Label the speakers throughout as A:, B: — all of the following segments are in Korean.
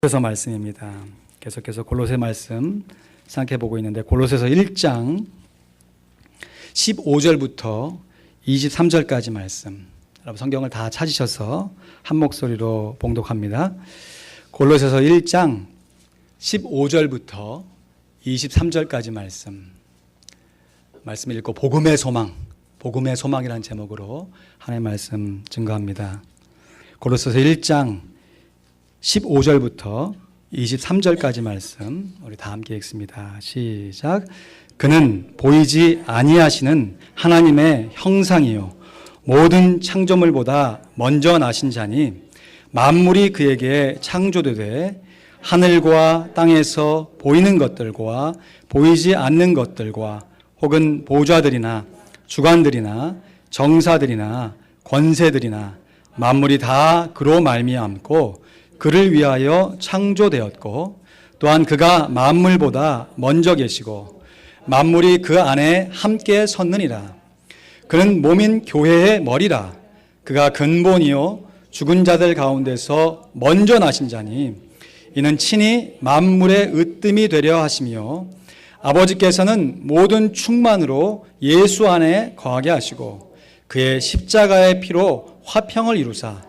A: 골로새서 말씀입니다. 계속해서 골로새 말씀 생각해 보고 있는데, 골로새서 1장 15절부터 23절까지 말씀, 여러분 성경을 다 찾으셔서 한 목소리로 봉독합니다. 골로새서 1장 15절부터 23절까지 말씀 읽고 복음의 소망이라는 제목으로 하나님의 말씀 증거합니다. 골로새서 1장 15절부터 23절까지 말씀 우리 다 함께 읽습니다. 시작. 그는 보이지 아니하시는 하나님의 형상이요 모든 창조물보다 먼저 나신 자니 만물이 그에게 창조되되 하늘과 땅에서 보이는 것들과 보이지 않는 것들과 혹은 보좌들이나 주관들이나 정사들이나 권세들이나 만물이 다 그로 말미암고 그를 위하여 창조되었고 또한 그가 만물보다 먼저 계시고 만물이 그 안에 함께 섰느니라. 그는 몸인 교회의 머리라. 그가 근본이요 죽은 자들 가운데서 먼저 나신 자니 이는 친히 만물의 으뜸이 되려 하시며 아버지께서는 모든 충만으로 예수 안에 거하게 하시고 그의 십자가의 피로 화평을 이루사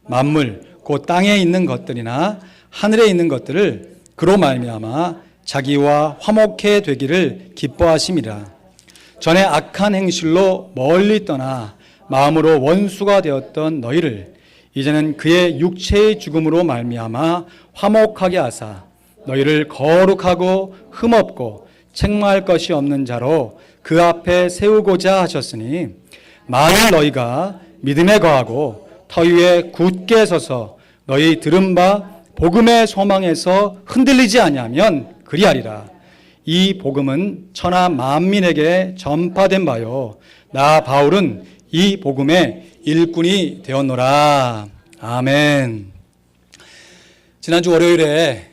A: 만물 곧 땅에 있는 것들이나 하늘에 있는 것들을 그로 말미암아 자기와 화목해 되기를 기뻐하심이라. 전에 악한 행실로 멀리 떠나 마음으로 원수가 되었던 너희를 이제는 그의 육체의 죽음으로 말미암아 화목하게 하사 너희를 거룩하고 흠없고 책망할 것이 없는 자로 그 앞에 세우고자 하셨으니 만일 너희가 믿음에 거하고 터 위에 굳게 서서 너희 들은 바 복음의 소망에서 흔들리지 아니하면 그리하리라. 이 복음은 천하 만민에게 전파된 바요 나 바울은 이 복음의 일꾼이 되었노라. 아멘. 지난주 월요일에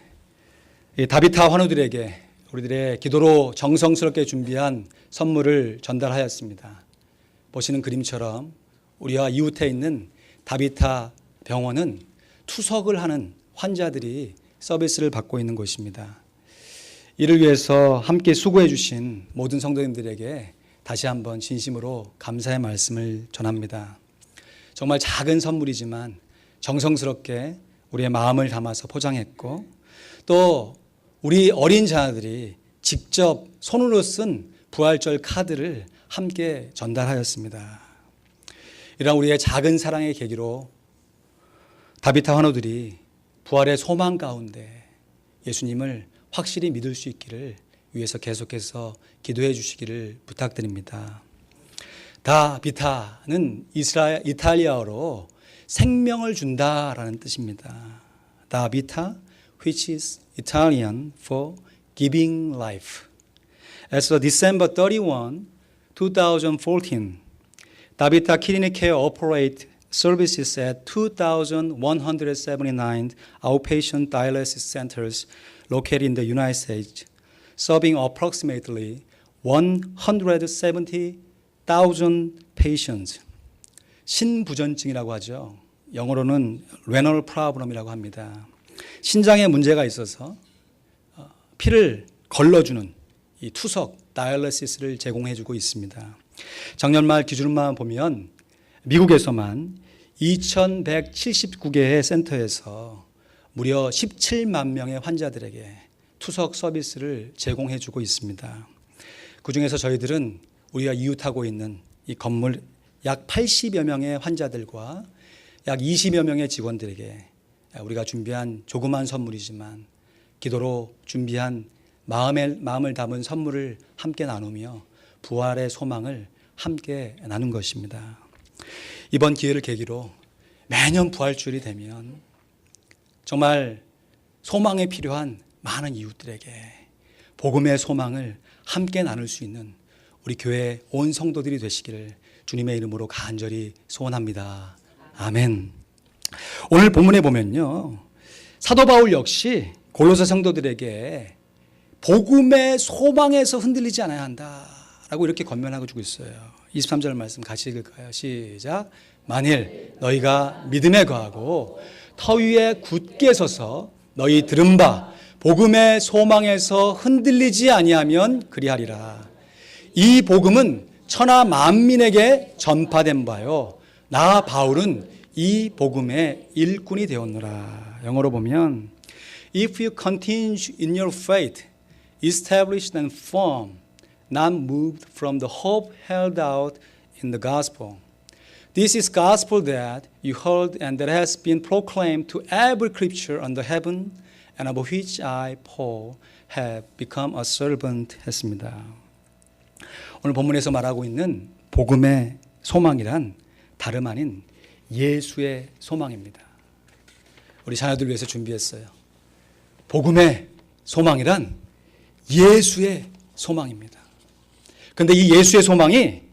A: 다비타 환우들에게 우리들의 기도로 정성스럽게 준비한 선물을 전달하였습니다. 보시는 그림처럼 우리와 이웃에 있는 다비타 병원은 투석을 하는 환자들이 서비스를 받고 있는 곳입니다. 이를 위해서 함께 수고해 주신 모든 성도님들에게 다시 한번 진심으로 감사의 말씀을 전합니다. 정말 작은 선물이지만 정성스럽게 우리의 마음을 담아서 포장했고 또 우리 어린 자녀들이 직접 손으로 쓴 부활절 카드를 함께 전달하였습니다. 이런 우리의 작은 사랑의 계기로 다비타 환우들이 부활의 소망 가운데 예수님을 확실히 믿을 수 있기를 위해서 계속해서 기도해 주시기를 부탁드립니다. 다비타는 이탈리아어로 생명을 준다라는 뜻입니다. 다비타, which is Italian for giving life. As of December 31, 2014, Davita Kidney Care operate services at 2,179 outpatient dialysis centers located in the United States, serving approximately 170,000 patients. 신부전증이라고 하죠. 영어로는 renal problem이라고 합니다. 신장에 문제가 있어서 피를 걸러주는 이 투석 다이얼리시스를 제공해주고 있습니다. 작년 말 기준만 보면 미국에서만 2,179개의 센터에서 무려 17만 명의 환자들에게 투석 서비스를 제공해주고 있습니다. 그중에서 저희들은 우리가 이웃하고 있는 이 건물 약 80여 명의 환자들과 약 20여 명의 직원들에게 우리가 준비한 조그만 선물이지만 기도로 준비한 마음을 담은 선물을 함께 나누며 부활의 소망을 함께 나눈 것입니다. 이번 기회를 계기로 매년 부활주일이 되면 정말 소망에 필요한 많은 이웃들에게 복음의 소망을 함께 나눌 수 있는 우리 교회 온 성도들이 되시기를 주님의 이름으로 간절히 소원합니다. 아멘. 오늘 본문에 보면요, 사도 바울 역시 골로새 성도들에게 복음의 소망에서 흔들리지 않아야 한다라고 이렇게 권면하고 주고 있어요. 23절 말씀 같이 읽을까요? 시작. 만일 너희가 믿음에 거하고 터 위에 굳게 서서 너희 들은 바 복음의 소망에서 흔들리지 아니하면 그리하리라. 이 복음은 천하 만민에게 전파된 바요. 나 바울은 이 복음의 일꾼이 되었노라. 영어로 보면 If you continue in your faith, established and firm, not moved from the hope held out in the gospel. This is gospel that you heard and that has been proclaimed to every creature under heaven, and of which I, Paul, have become a servant 했습니다. 오늘 본문에서 말하고 있는 복음의 소망이란 다름 아닌 예수의 소망입니다. 우리 자녀들 위해서 준비했어요. 복음의 소망이란 예수의 소망입니다. 그런데 이 예수의 소망이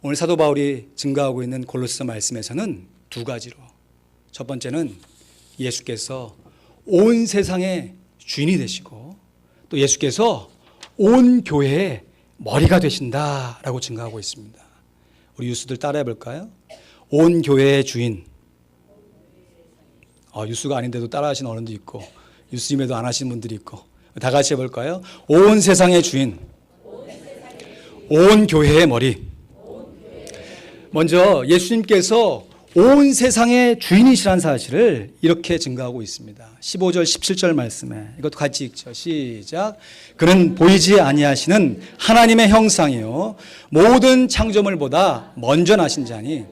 A: 오늘 사도 바울이 증거하고 있는 골로새 말씀에서는 두 가지로, 첫 번째는 예수께서 온 세상의 주인이 되시고 또 예수께서 온 교회의 머리가 되신다라고 증거하고 있습니다. 우리 유수들 따라해 볼까요? 온 교회의 주인. 유수가 아닌데도 따라하시는 어른도 있고 유수임에도 안 하시는 분들이 있고, 다 같이 해볼까요? 온 세상의 주인, 온 교회의 머리. 먼저 예수님께서 온 세상의 주인이시라는 사실을 이렇게 증거하고 있습니다. 15절 17절 말씀에 이것도 같이 읽죠. 시작. 그는 보이지 아니하시는 하나님의 형상이요 모든 창조물보다 먼저 나신 자니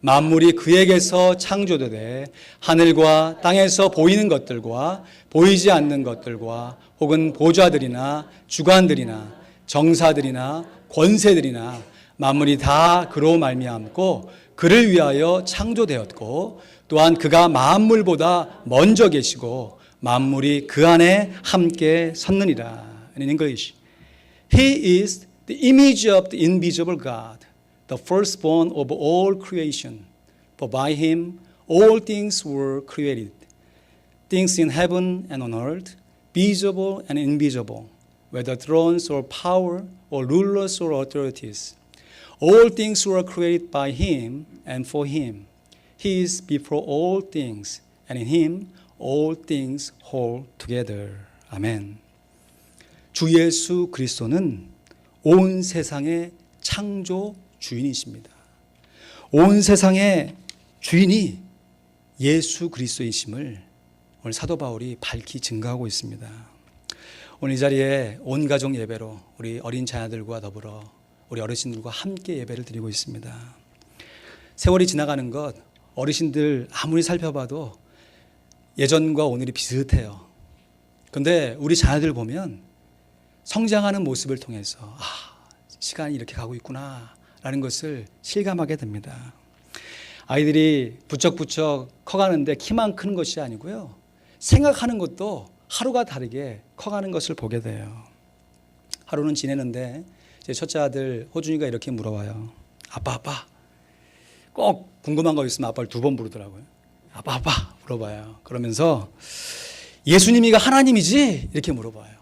A: 만물이 그에게서 창조되되 하늘과 땅에서 보이는 것들과 보이지 않는 것들과 혹은 보좌들이나 주관들이나 정사들이나 권세들이나 만물이 다 그로 말미암고 그를 위하여 창조되었고 또한 그가 만물보다 먼저 계시고 만물이 그 안에 함께 섰느니라. In English, He is the image of the invisible God, the firstborn of all creation. For by Him all things were created, things in heaven and on earth, visible and invisible, whether thrones or power or rulers or authorities. All things were created by Him and for Him. He is before all things, and in Him all things hold together. 아멘. 주 예수 그리스도는 온 세상의 창조 주인이십니다. 온 세상의 주인이 예수 그리스도이심을 오늘 사도 바울이 밝히 증거하고 있습니다. 오늘 이 자리에 온 가족 예배로 우리 어린 자녀들과 더불어 우리 어르신들과 함께 예배를 드리고 있습니다. 세월이 지나가는 것 어르신들 아무리 살펴봐도 예전과 오늘이 비슷해요. 그런데 우리 자녀들 보면 성장하는 모습을 통해서 시간이 이렇게 가고 있구나 라는 것을 실감하게 됩니다. 아이들이 부쩍부쩍 커가는데 키만 크는 것이 아니고요, 생각하는 것도 하루가 다르게 커가는 것을 보게 돼요. 하루는 지내는데 제 첫째 아들 호준이가 이렇게 물어봐요. 아빠 꼭 궁금한 거 있으면 아빠를 2번 부르더라고요. 아빠 물어봐요. 그러면서 예수님이가 하나님이지? 이렇게 물어봐요.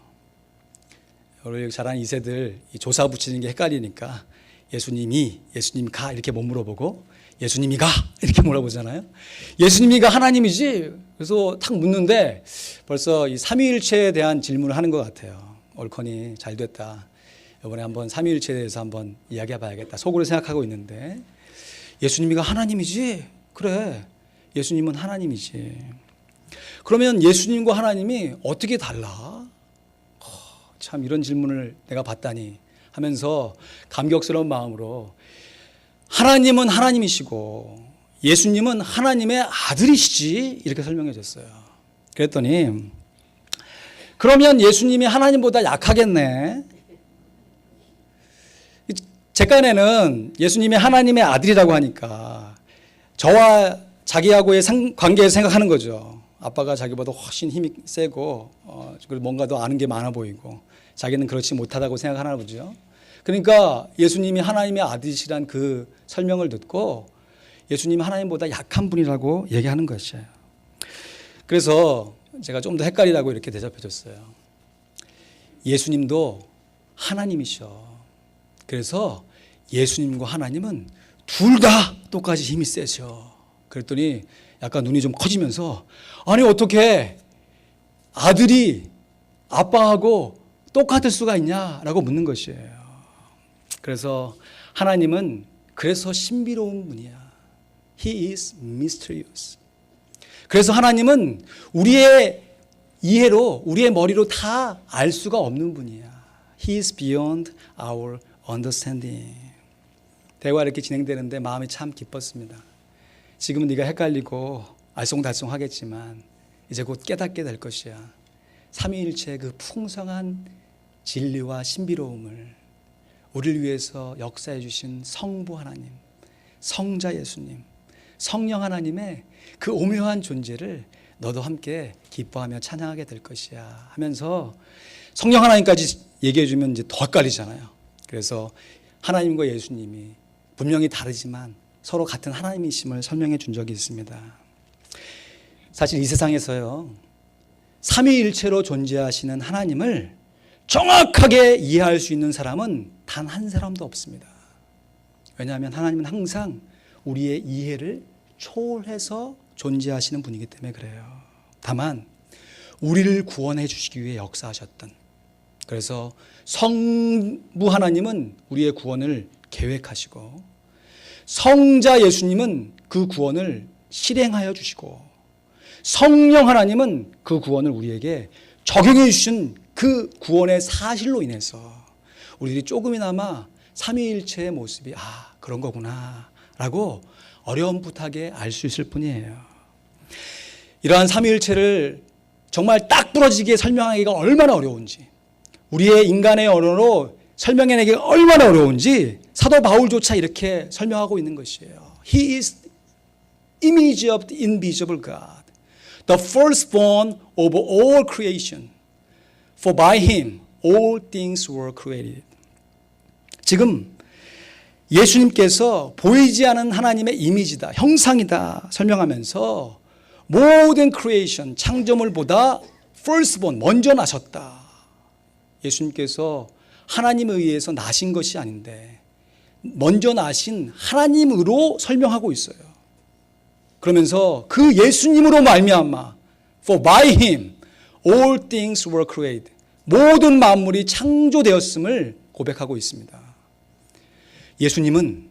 A: 우리 자라는 2세들 조사 붙이는 게 헷갈리니까 예수님가 이렇게 못 물어보고 예수님이가 이렇게 물어보잖아요. 예수님이가 하나님이지? 그래서 탁 묻는데 벌써 이 삼위일체에 대한 질문을 하는 것 같아요. 옳거니 잘 됐다. 이번에 한번 삼위일체에 대해서 한번 이야기해 봐야겠다 속으로 생각하고 있는데, 예수님이가 하나님이지? 그래, 예수님은 하나님이지. 그러면 예수님과 하나님이 어떻게 달라? 참 이런 질문을 내가 받다니 하면서 감격스러운 마음으로 하나님은 하나님이시고 예수님은 하나님의 아들이시지 이렇게 설명해 줬어요. 그랬더니 그러면 예수님이 하나님보다 약하겠네. 제 깐에는 예수님이 하나님의 아들이라고 하니까 저와 자기하고의 관계에서 생각하는 거죠. 아빠가 자기보다 훨씬 힘이 세고 그리고 뭔가 더 아는 게 많아 보이고 자기는 그렇지 못하다고 생각하나 보죠. 그러니까 예수님이 하나님의 아들이시란 그 설명을 듣고 예수님이 하나님보다 약한 분이라고 얘기하는 것이에요. 그래서 제가 좀 더 헷갈리라고 이렇게 대접해 줬어요. 예수님도 하나님이셔. 그래서 예수님과 하나님은 둘 다 똑같이 힘이 세셔. 그랬더니 약간 눈이 좀 커지면서 아니 어떻게 아들이 아빠하고 똑같을 수가 있냐라고 묻는 것이에요. 그래서 하나님은 그래서 신비로운 분이야. He is mysterious. 그래서 하나님은 우리의 이해로, 우리의 머리로 다 알 수가 없는 분이야. He is beyond our understanding. 대화가 이렇게 진행되는데 마음이 참 기뻤습니다. 지금은 네가 헷갈리고 알쏭달쏭하겠지만 이제 곧 깨닫게 될 것이야. 삼위일체의 그 풍성한 진리와 신비로움을 우리를 위해서 역사해 주신 성부 하나님, 성자 예수님, 성령 하나님의 그 오묘한 존재를 너도 함께 기뻐하며 찬양하게 될 것이야 하면서 성령 하나님까지 얘기해 주면 이제 더 헷갈리잖아요. 그래서 하나님과 예수님이 분명히 다르지만 서로 같은 하나님이심을 설명해 준 적이 있습니다. 사실 이 세상에서요, 삼위일체로 존재하시는 하나님을 정확하게 이해할 수 있는 사람은 단 한 사람도 없습니다. 왜냐하면 하나님은 항상 우리의 이해를 초월해서 존재하시는 분이기 때문에 그래요. 다만 우리를 구원해 주시기 위해 역사하셨던, 그래서 성부 하나님은 우리의 구원을 계획하시고 성자 예수님은 그 구원을 실행하여 주시고 성령 하나님은 그 구원을 우리에게 적용해 주신 그 구원의 사실로 인해서 우리들이 조금이나마 삼위일체의 모습이 그런 거구나 라고 어렴풋하게 알 수 있을 뿐이에요. 이러한 삼위일체를 정말 딱 부러지게 설명하기가 얼마나 어려운지, 우리의 인간의 언어로 설명해내기가 얼마나 어려운지 사도 바울조차 이렇게 설명하고 있는 것이에요. He is image of the invisible God, the firstborn of all creation. For by him all things were created. 지금 예수님께서 보이지 않은 하나님의 이미지다, 형상이다 설명하면서 모든 크리에이션, 창조물보다 firstborn, 먼저 나셨다. 예수님께서 하나님에 의해서 나신 것이 아닌데 먼저 나신 하나님으로 설명하고 있어요. 그러면서 그 예수님으로 말미암아 For by him all things were created. 모든 만물이 창조되었음을 고백하고 있습니다. 예수님은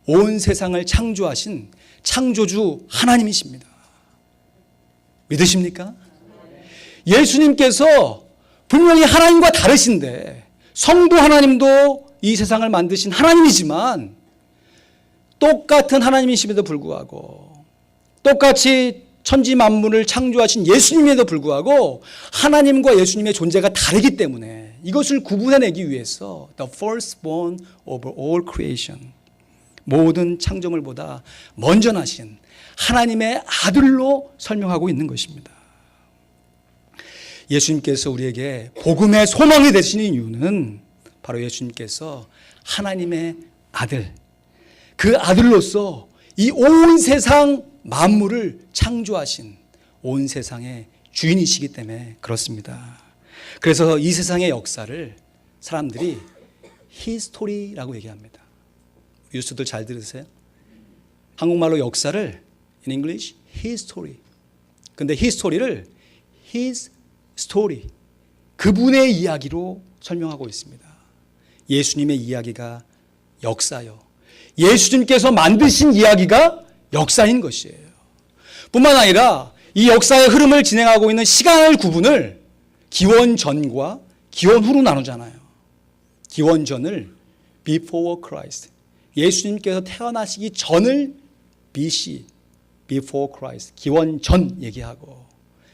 A: 온 세상을 창조하신 창조주 하나님이십니다. 믿으십니까? 예수님께서 분명히 하나님과 다르신데 성부 하나님도 이 세상을 만드신 하나님이지만 똑같은 하나님이심에도 불구하고 똑같이 천지 만물을 창조하신 예수님에도 불구하고 하나님과 예수님의 존재가 다르기 때문에 이것을 구분해내기 위해서 The firstborn of all creation, 모든 창조물보다 먼저 나신 하나님의 아들로 설명하고 있는 것입니다. 예수님께서 우리에게 복음의 소망이 되시는 이유는 바로 예수님께서 하나님의 아들, 그 아들로서 이 온 세상 만물을 창조하신 온 세상의 주인이시기 때문에 그렇습니다. 그래서 이 세상의 역사를 사람들이 히스토리라고 얘기합니다. 뉴스들 잘 들으세요? 한국말로 역사를 in English history. 근데 히스토리를 his story, 그분의 이야기로 설명하고 있습니다. 예수님의 이야기가 역사요, 예수님께서 만드신 이야기가 역사인 것이에요. 뿐만 아니라 이 역사의 흐름을 진행하고 있는 시간을 구분을 기원 전과 기원 후로 나누잖아요. 기원 전을 before Christ, 예수님께서 태어나시기 전을 BC, before Christ, 기원 전 얘기하고,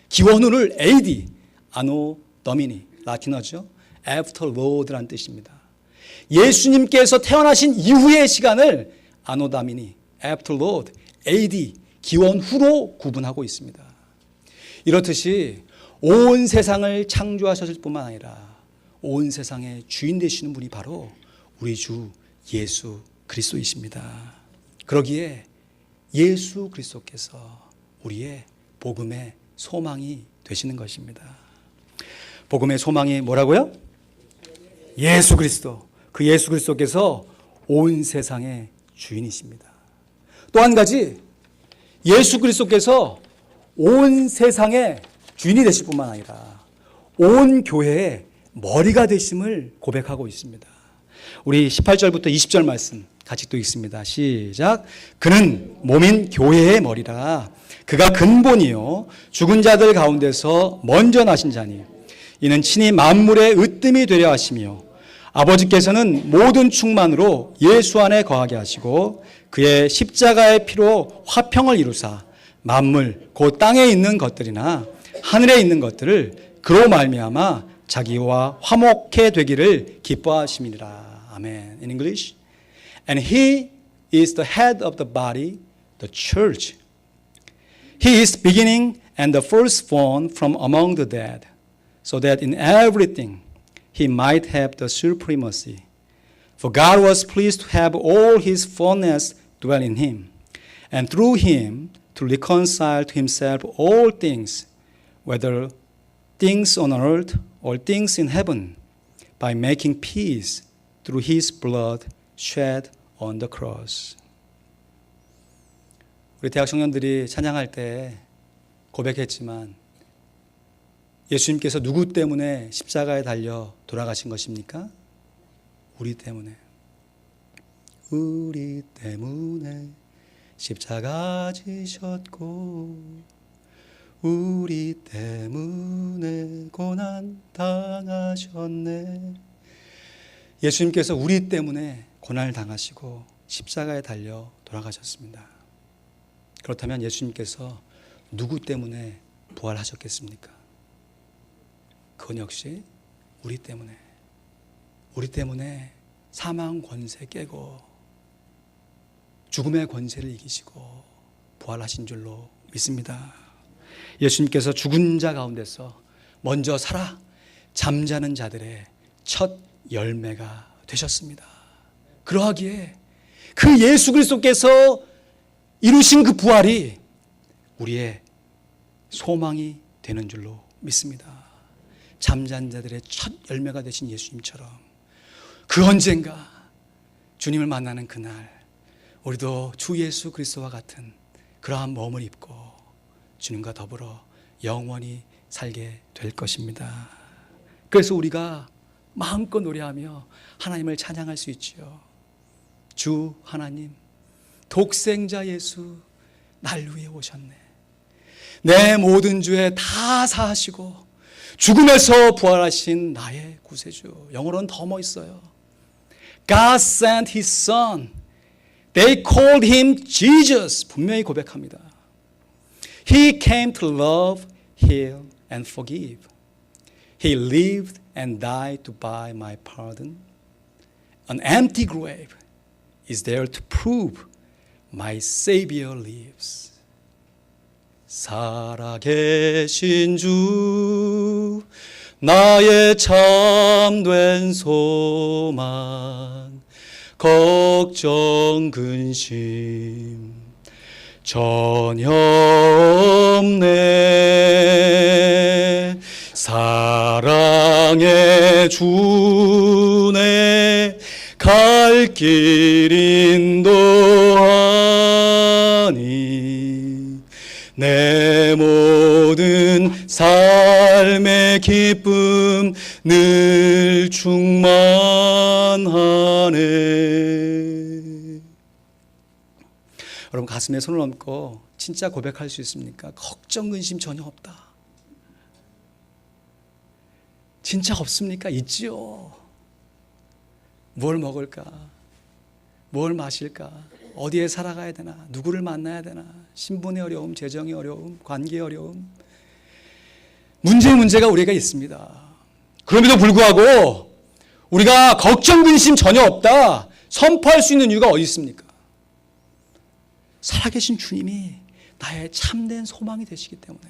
A: 기원 후를 AD, 아노 도미니, 라틴어죠. After Lord라는 뜻입니다. 예수님께서 태어나신 이후의 시간을 아노 도미니, After Lord, AD, 기원 후로 구분하고 있습니다. 이렇듯이 온 세상을 창조하셨을 뿐만 아니라 온 세상의 주인 되시는 분이 바로 우리 주 예수 그리스도이십니다. 그러기에 예수 그리스도께서 우리의 복음의 소망이 되시는 것입니다. 복음의 소망이 뭐라고요? 예수 그리스도. 그 예수 그리스도께서 온 세상의 주인이십니다. 또 한 가지, 예수 그리스도께서 온 세상의 주인이 되실 뿐만 아니라 온 교회의 머리가 되심을 고백하고 있습니다. 우리 18절부터 20절 말씀 같이 또 읽습니다. 시작. 그는 몸인 교회의 머리라. 그가 근본이요 죽은 자들 가운데서 먼저 나신 자니 이는 친히 만물의 으뜸이 되려 하시며 아버지께서는 모든 충만으로 예수 안에 거하게 하시고 그의 십자가의 피로 화평을 이루사 만물 곧 땅에 있는 것들이나 하늘에 있는 것들을 그로 말미암아 자기와 화목해 되기를 기뻐하심이니라. 아멘. In English. And he is the head of the body, the church. He is beginning and the firstborn from among the dead, so that in everything he might have the supremacy. For God was pleased to have all his fullness dwell in him, and through him to reconcile to himself all things, whether things on earth or things in heaven, by making peace through his blood shed on the cross. 우리 대학 청년들이 찬양할 때 고백했지만 예수님께서 누구 때문에 십자가에 달려 돌아가신 것입니까? 우리 때문에. 우리 때문에 십자가 지셨고 우리 때문에 고난 당하셨네. 예수님께서 우리 때문에 고난을 당하시고 십자가에 달려 돌아가셨습니다. 그렇다면 예수님께서 누구 때문에 부활하셨겠습니까? 그건 역시 우리 때문에 사망 권세 깨고 죽음의 권세를 이기시고 부활하신 줄로 믿습니다. 예수님께서 죽은 자 가운데서 먼저 살아 잠자는 자들의 첫 열매가 되셨습니다. 그러하기에 그 예수 그리스도께서 이루신 그 부활이 우리의 소망이 되는 줄로 믿습니다. 잠잔 자들의 첫 열매가 되신 예수님처럼 그 언젠가 주님을 만나는 그날 우리도 주 예수 그리스도와 같은 그러한 몸을 입고 주님과 더불어 영원히 살게 될 것입니다. 그래서 우리가 마음껏 노래하며 하나님을 찬양할 수 있지요. 주 하나님, 독생자 예수 날 위해 오셨네. 내 모든 죄 다 사하시고 죽음에서 부활하신 나의 구세주. 영어로는 더 멋있어요. God sent his son. They called him Jesus. 분명히 고백합니다. He came to love, heal, and forgive. He lived and died to buy my pardon. An empty grave is there to prove my Savior lives. 살아계신 주 나의 참된 소망 걱정 근심 전혀 없네. 사랑의 주네 갈 길 인도하니 내 모든 삶의 기쁨 늘 충만하네. 여러분 가슴에 손을 얹고 진짜 고백할 수 있습니까? 걱정 근심 전혀 없다. 진짜 없습니까? 있지요. 뭘 먹을까? 뭘 마실까? 어디에 살아가야 되나? 누구를 만나야 되나? 신분의 어려움, 재정의 어려움, 관계의 어려움. 문제가 우리가 있습니다. 그럼에도 불구하고 우리가 걱정 근심 전혀 없다 선포할 수 있는 이유가 어디 있습니까? 살아계신 주님이 나의 참된 소망이 되시기 때문에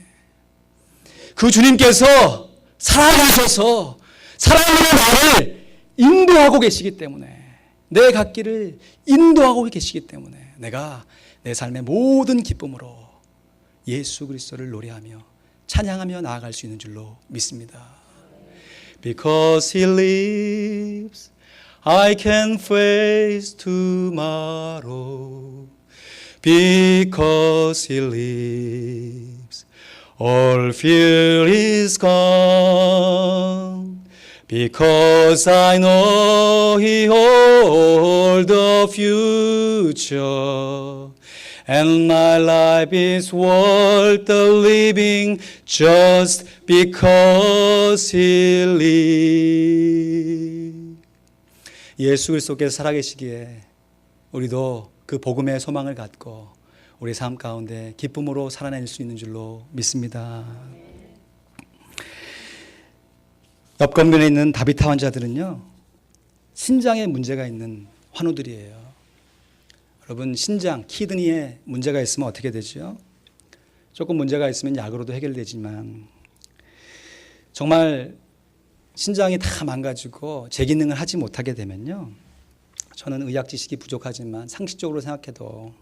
A: 그 주님께서 살아가셔서 사랑하는 나를 인도하고 계시기 때문에 내 갓길을 인도하고 계시기 때문에 내가 내 삶의 모든 기쁨으로 예수 그리스도를 노래하며 찬양하며 나아갈 수 있는 줄로 믿습니다. Because He lives, I can face tomorrow. Because He lives, All fear is gone, because I know He holds the future, and my life is worth the living just because He lives. 예수 그리스도께서 살아계시기에 우리도 그 복음의 소망을 갖고 우리 삶 가운데 기쁨으로 살아낼 수 있는 줄로 믿습니다. 옆 건물에 있는 다비타 환자들은요, 신장에 문제가 있는 환우들이에요. 여러분, 신장, 키드니에 문제가 있으면 어떻게 되죠? 조금 문제가 있으면 약으로도 해결되지만 정말 신장이 다 망가지고 제 기능을 하지 못하게 되면요, 저는 의학 지식이 부족하지만 상식적으로 생각해도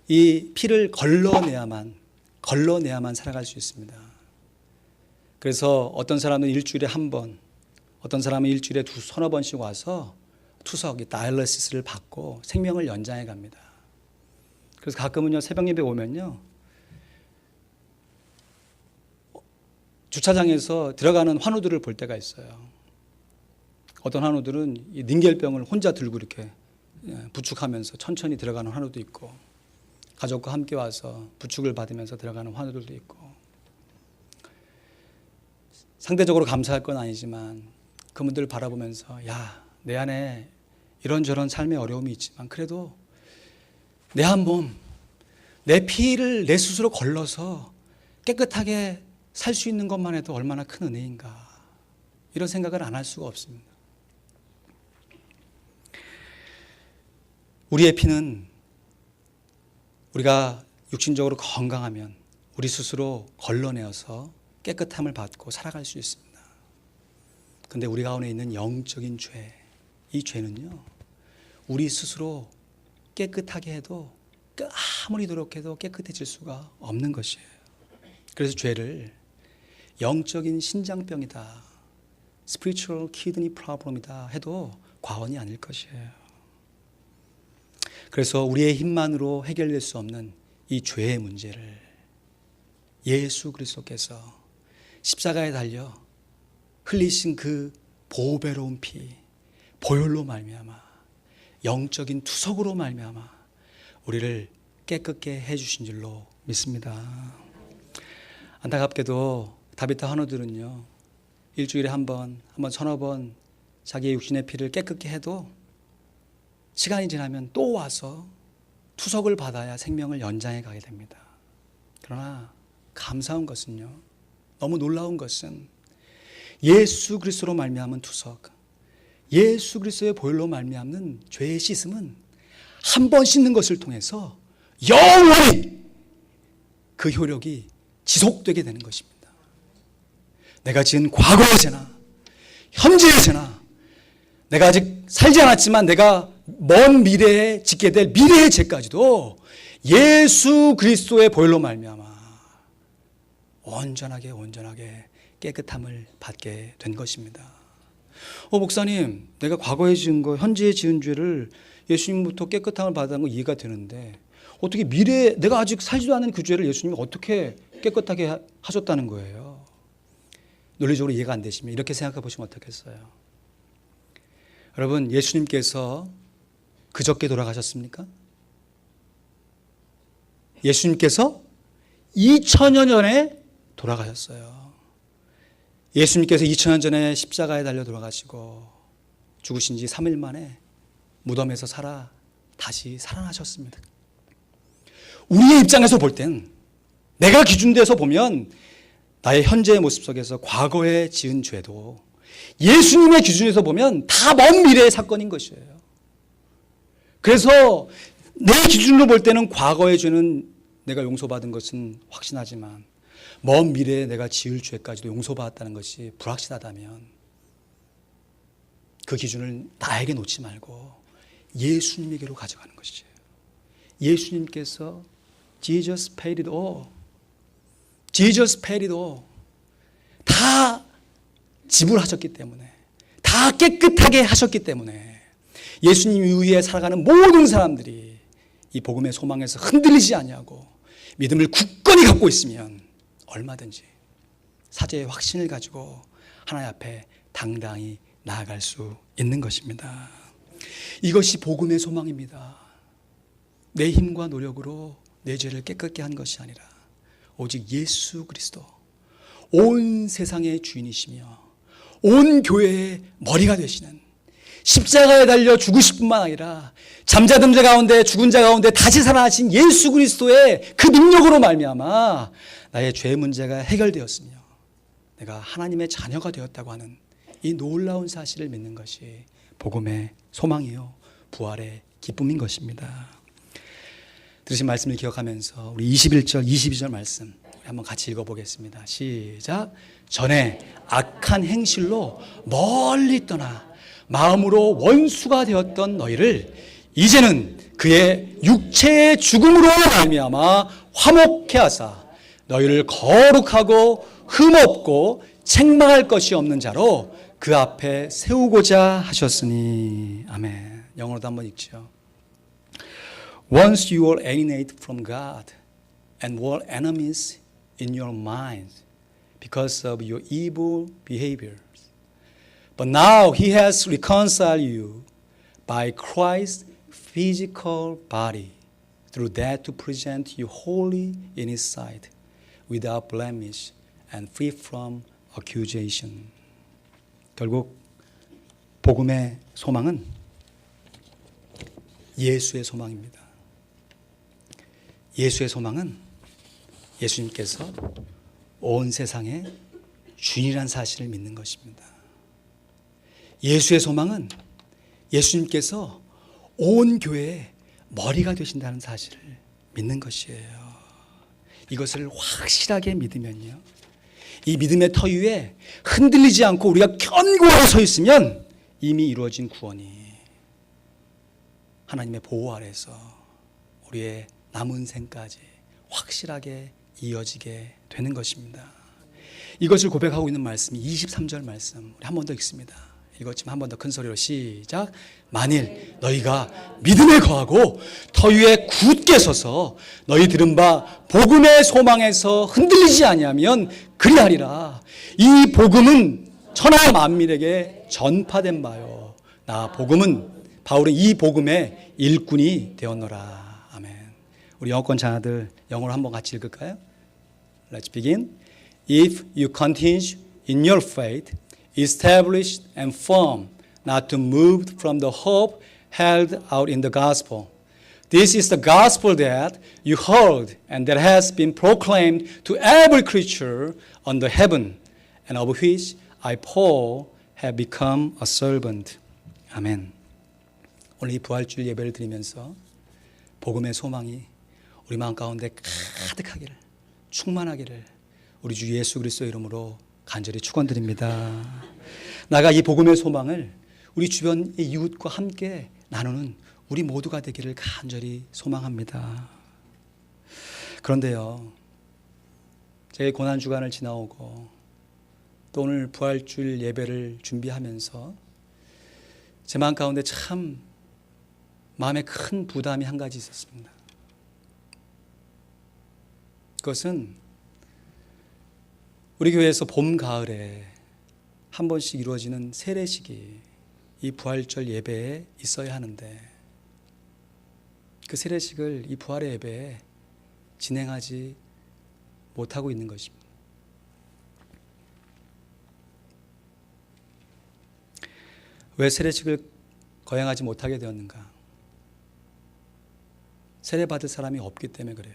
A: 이 피를 걸러내야만 살아갈 수 있습니다. 그래서 어떤 사람은 일주일에 한 번, 어떤 사람은 일주일에 서너 번씩 와서 투석, 다이얼리시스를 받고 생명을 연장해 갑니다. 그래서 가끔은요, 새벽 예배 오면요, 주차장에서 들어가는 환우들을 볼 때가 있어요. 어떤 환우들은 이 닌겔병을 혼자 들고 이렇게 부축하면서 천천히 들어가는 환우도 있고, 가족과 함께 와서 부축을 받으면서 들어가는 환우들도 있고, 상대적으로 감사할 건 아니지만 그분들을 바라보면서, 야, 내 안에 이런저런 삶의 어려움이 있지만 그래도 내 한 몸, 내 피를 내 스스로 걸러서 깨끗하게 살 수 있는 것만 해도 얼마나 큰 은혜인가, 이런 생각을 안 할 수가 없습니다. 우리의 피는 우리가 육신적으로 건강하면 우리 스스로 걸러내어서 깨끗함을 받고 살아갈 수 있습니다. 그런데 우리 가운데 있는 영적인 죄, 이 죄는요, 우리 스스로 깨끗하게 해도 아무리 노력해도 깨끗해질 수가 없는 것이에요. 그래서 죄를 영적인 신장병이다, spiritual kidney problem이다 해도 과언이 아닐 것이에요. 그래서 우리의 힘만으로 해결될 수 없는 이 죄의 문제를 예수 그리스도께서 십자가에 달려 흘리신 그 보배로운 피, 보혈로 말미암아, 영적인 투석으로 말미암아 우리를 깨끗게 해주신 줄로 믿습니다. 안타깝게도 다비타 환우들은요, 일주일에 한 번, 서너 번 자기의 육신의 피를 깨끗게 해도 시간이 지나면 또 와서 투석을 받아야 생명을 연장해 가게 됩니다. 그러나 감사한 것은요, 너무 놀라운 것은 예수 그리스도로 말미암은 투석, 예수 그리스도의 보혈로 말미암는 죄의 씻음은 한 번 씻는 것을 통해서 영원히 그 효력이 지속되게 되는 것입니다. 내가 지은 과거의 죄나 현재의 죄나, 내가 아직 살지 않았지만 내가 먼 미래에 짓게 될 미래의 죄까지도 예수 그리스도의 보혈로 말미암아 온전하게 깨끗함을 받게 된 것입니다. 목사님, 내가 과거에 지은 거, 현재에 지은 죄를 예수님부터 깨끗함을 받은 거 이해가 되는데 어떻게 미래에 내가 아직 살지도 않은 그 죄를 예수님이 어떻게 깨끗하게 하셨다는 거예요? 논리적으로 이해가 안 되시면 이렇게 생각해 보시면 어떻겠어요? 여러분, 예수님께서 그저께 돌아가셨습니까? 예수님께서 2000년 전에 돌아가셨어요. 예수님께서 2000년 전에 십자가에 달려 돌아가시고 죽으신 지 3일 만에 무덤에서 다시 살아나셨습니다. 우리의 입장에서 볼 땐, 내가 기준돼서 보면 나의 현재의 모습 속에서 과거에 지은 죄도 예수님의 기준에서 보면 다 먼 미래의 사건인 것이에요. 그래서 내 기준으로 볼 때는 과거의 죄는 내가 용서받은 것은 확신하지만 먼 미래에 내가 지을 죄까지도 용서받았다는 것이 불확실하다면 그 기준을 나에게 놓지 말고 예수님에게로 가져가는 것이에요. 예수님께서 Jesus paid it all. Jesus paid it all. 다 지불하셨기 때문에, 다 깨끗하게 하셨기 때문에 예수님 위에 살아가는 모든 사람들이 이 복음의 소망에서 흔들리지 아니하고 믿음을 굳건히 갖고 있으면 얼마든지 사죄의 확신을 가지고 하나님 앞에 당당히 나아갈 수 있는 것입니다. 이것이 복음의 소망입니다. 내 힘과 노력으로 내 죄를 깨끗게 한 것이 아니라 오직 예수 그리스도, 온 세상의 주인이시며 온 교회의 머리가 되시는, 십자가에 달려 죽으실 뿐만 아니라 잠자던 자 가운데 죽은 자 가운데 다시 살아나신 예수 그리스도의 그 능력으로 말미암아 나의 죄 문제가 해결되었으며 내가 하나님의 자녀가 되었다고 하는 이 놀라운 사실을 믿는 것이 복음의 소망이요 부활의 기쁨인 것입니다. 들으신 말씀을 기억하면서 우리 21절 22절 말씀 우리 한번 같이 읽어보겠습니다. 시작. 전에 악한 행실로 멀리 떠나 마음으로 원수가 되었던 너희를 이제는 그의 육체의 죽음으로 말미암아 화목케 하사 너희를 거룩하고 흠없고 책망할 것이 없는 자로 그 앞에 세우고자 하셨으니. 아멘. 영어로도 한번 읽죠. Once you were alienated from God and were enemies in your minds because of your evil behaviors. But now he has reconciled you by Christ's physical body through that to present you holy in his sight, without blemish and free from accusation. 결국 복음의 소망은 예수의 소망입니다. 예수의 소망은 예수님께서 온 세상의 주인이라는 사실을 믿는 것입니다. 예수의 소망은 예수님께서 온 교회의 머리가 되신다는 사실을 믿는 것이에요. 이것을 확실하게 믿으면요, 이 믿음의 터 위에 흔들리지 않고 우리가 견고하게 서 있으면 이미 이루어진 구원이 하나님의 보호 아래서 우리의 남은 생까지 확실하게 이어지게 되는 것입니다. 이것을 고백하고 있는 말씀이 23절 말씀, 우리 한 번 더 읽습니다. 읽었지만 한 번 더 큰 소리로 시작. 만일 너희가 믿음에 거하고 터 위에 굳게 서서 너희 들은 바 복음의 소망에서 흔들리지 아니하면 그리하리라. 이 복음은 천하 만민에게 전파된 바요. 나 복음은 바울은 이 복음의 일꾼이 되었노라. 아멘. 우리 영어권 자녀들 영어로 한번 같이 읽을까요? Let's begin. If you continue in your faith, established and firm, not to move from the hope held out in the gospel. This is the gospel that you heard and that has been proclaimed to every creature under heaven, and of which I, Paul, have become a servant. 아멘. 오늘 이 부활주일 예배를 드리면서 복음의 소망이 우리 마음 가운데 가득하기를, 충만하기를 우리 주 예수 그리스도의 이름으로 간절히 축원드립니다. 나가 이 복음의 소망을 우리 주변의 이웃과 함께 나누는 우리 모두가 되기를 간절히 소망합니다. 그런데요, 제 고난주간을 지나오고 또 오늘 부활주일 예배를 준비하면서 제 마음 가운데 참 마음에 큰 부담이 한 가지 있었습니다. 그것은 우리 교회에서 봄, 가을에 한 번씩 이루어지는 세례식이 이 부활절 예배에 있어야 하는데 그 세례식을 이 부활의 예배에 진행하지 못하고 있는 것입니다. 왜 세례식을 거행하지 못하게 되었는가? 세례받을 사람이 없기 때문에 그래요.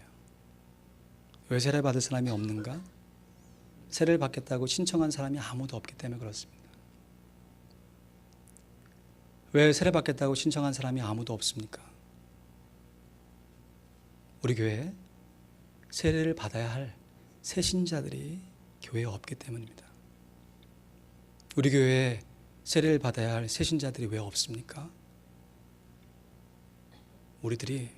A: 왜 세례받을 사람이 없는가? 세례를 받겠다고 신청한 사람이 아무도 없기 때문에 그렇습니다. 왜 세례받겠다고 신청한 사람이 아무도 없습니까? 우리 교회에 세례를 받아야 할 새신자들이 교회에 없기 때문입니다. 우리 교회에 세례를 받아야 할 새신자들이 왜 없습니까? 우리들이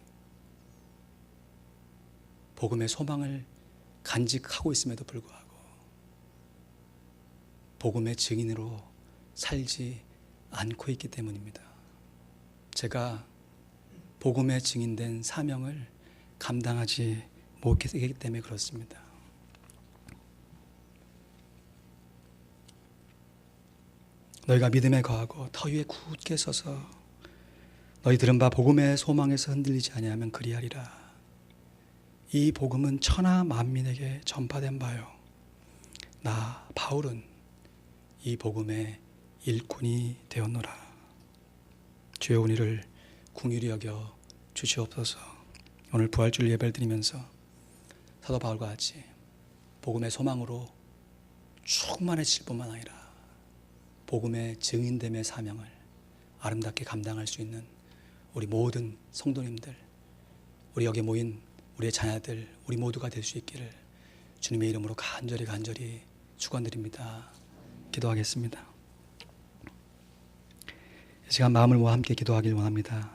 A: 복음의 소망을 간직하고 있음에도 불구하고 복음의 증인으로 살지 않고 있기 때문입니다. 제가 복음의 증인된 사명을 감당하지 못하기 때문에 그렇습니다. 너희가 믿음에 거하고 터 위에 굳게 서서 너희 들은 바 복음의 소망에서 흔들리지 아니하면 그리하리라. 이 복음은 천하 만민에게 전파된 바요. 나 바울은 이 복음의 일꾼이 되었노라. 주여 우리를 긍휼히 여겨 주시옵소서. 오늘 부활주일 예배를 드리면서 사도 바울과 같이 복음의 소망으로 충만해질 뿐만 아니라 복음의 증인됨의 사명을 아름답게 감당할 수 있는 우리 모든 성도님들, 우리 여기 모인 우리의 자녀들, 우리 모두가 될 수 있기를 주님의 이름으로 간절히 축원드립니다. 기도하겠습니다. 이 시간 마음을 모아 함께 기도하길 원합니다.